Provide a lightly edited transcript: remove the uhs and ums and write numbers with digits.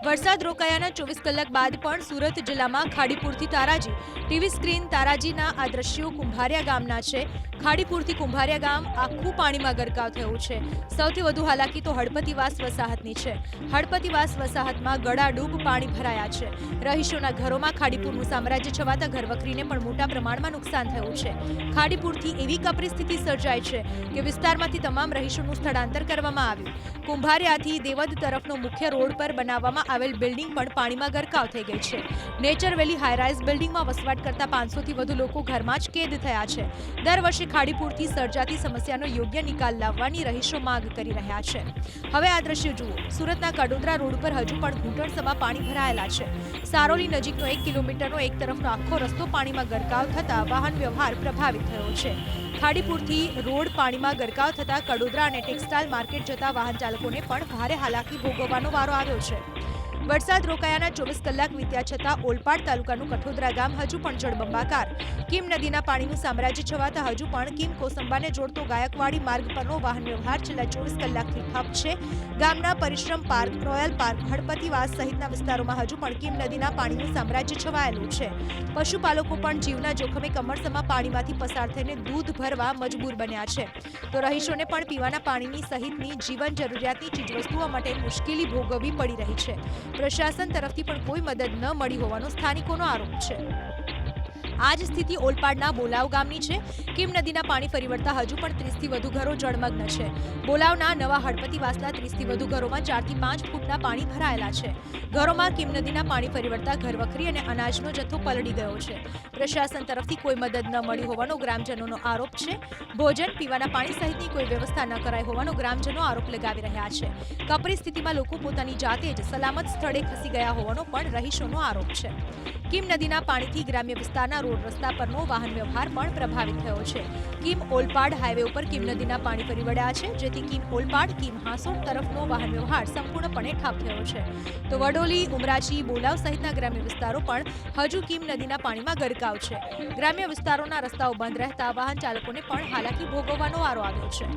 વરસાદ રોકાયાના 24 કલાક બાદ પણ સુરત જિલ્લામાં ખાડીપુરથી તારાજી ટીવી સ્ક્રીન તારાજીના આ દ્રશ્યો કુંભારિયા ગામના છે। ખાડીપુરથી કુંભારિયા ગામ આખું પાણીમાં ગરકાવ થયું છે। સૌથી વધુ હાલાકી તો હળપતિવાસ વસાહતની છે। હળપતિવાસ વસાહતમાં ગળાડૂબ પાણી ભરાયા છે। રહીશોના ઘરોમાં ખાડીપુરનું સામ્રાજ્ય છવાતા ઘરવખરીને પણ મોટા પ્રમાણમાં નુકસાન થયું છે। ખાડીપુરથી એવી કપરી સ્થિતિ સર્જાઈ છે કે વિસ્તારમાંથી તમામ રહીશોનું સ્થળાંતર કરવામાં આવ્યું। કુંભારિયાથી દેવદ તરફનો મુખ્ય રોડ પર બનાવવામાં આવેલ બિલ્ડિંગ પણ પાણીમાં ગરકાવ થઈ ગઈ છે। નેચર વેલી હાઈરાઇઝ બિલ્ડિંગમાં વસવાટ કરતા 500થી વધુ લોકો ઘરમાં જ કેદ થયા છે। દર વર્ષે ખાડીપુરથી સર્જાતી સમસ્યાનો યોગ્ય નિકાલ લાવવાની રહીશો માંગ કરી રહ્યા છે। હવે આ દ્રશ્યો જુઓ। સુરતના કડોદરા રોડ પર હજુ પણ ઘૂંટણસમા પાણી ભરાયેલા છે। સારોલી નજીકનો 1 કિલોમીટરનો એક તરફનો આખો રસ્તો પાણીમાં ગરકાવ થતા વાહન વ્યવહાર પ્રભાવિત થયો છે। ખાડીપુરથી રોડ પાણીમાં ગરકાવ થતા કડોદરા અને ટેક્સટાઇલ માર્કેટ જતા વાહન ચાલકોને પણ ભારે હાલાકી ભોગવવાનો વારો આવ્યો છે। વરસાદ રોકાયાના 24 કલાક વીત્યા છતાં ઓલપાડ તાલુકાનું કઠોદરા ગામ હજુ પણ જળબંબાકાર। કીમ નદીના પાણીનું સામ્રાજ્ય છવાતા હજુ પણ કીમ કોસંબાને જોડતો ગાયકવાડી માર્ગ પરનો વાહન વ્યવહાર છેલ્લા 24 કલાકથી ઠપ છે। ગામના પરિશ્રમ પાર્ક, રોયલ પાર્ક, હળપતિવાસ સહિતના વિસ્તારોમાં હજુ પણ કીમ નદીના પાણીનું સામ્રાજ્ય છવાયેલું છે। પશુપાલકો પણ જીવના જોખમે કમરસમા પાણીમાંથી પસાર થઈને દૂધ ભરવા મજબૂર બન્યા છે। તો રહીશોને પણ પીવાના પાણીની સહિતની જીવન જરૂરિયાતની ચીજવસ્તુઓ માટે મુશ્કેલી ભોગવવી પડી રહી છે। પ્રશાસન તરફથી પણ કોઈ મદદ ન મળી હોવાનો સ્થાનિકોનો આરોપ છે। આ જ સ્થિતિ ઓલપાડના બોલાવ ગામની છે। કીમ નદીના પાણી ફરી વળતા હજુ પણ 30થી વધુ ઘરો જળમગ્ન છે। બોલાવના નવા હળપતિવાસના 30થી વધુ ઘરોમાં 4થી 5 ફૂટના પાણી ભરાયેલા છે। ઘરોમાં કીમ નદીના પાણી ફરી વળતા ઘરવખરી અને અનાજનો જથ્થો પલળી ગયો છે। પ્રશાસન તરફથી કોઈ મદદ ન મળી હોવાનો ગ્રામજનોનો આરોપ છે। ભોજન, પીવાના પાણી સહિતની કોઈ વ્યવસ્થા ન કરાઈ હોવાનો ગ્રામજનો આરોપ લગાવી રહ્યા છે। કપરી સ્થિતિમાં લોકો પોતાની જાતે જ સલામત સ્થળે ખસી ગયા હોવાનો પણ રહીશોનો આરોપ છે। કીમ નદીના પાણીથી ગ્રામ્ય વિસ્તારના રોડ રસ્તા પરનો વાહન વ્યવહાર પણ પ્રભાવિત થયો છે। કીમ ઓલપાડ હાઈવે ઉપર કીમ નદીના પાણી ફરી વળ્યા છે, જેથી કીમ ઓલપાડ કીમ હાંસોડ તરફનો વાહન વ્યવહાર સંપૂર્ણપણે ઠપ થયો છે। તો વડોલી, ઉમરાછી, બોલાવ સહિતના ગ્રામ્ય વિસ્તારો પણ હજુ કીમ નદીના પાણીમાં ગરકાવ છે। ગ્રામ્ય વિસ્તારોના રસ્તાઓ બંધ રહેતા વાહન ચાલકોને પણ હાલાકી ભોગવવાનો વારો આવ્યો છે।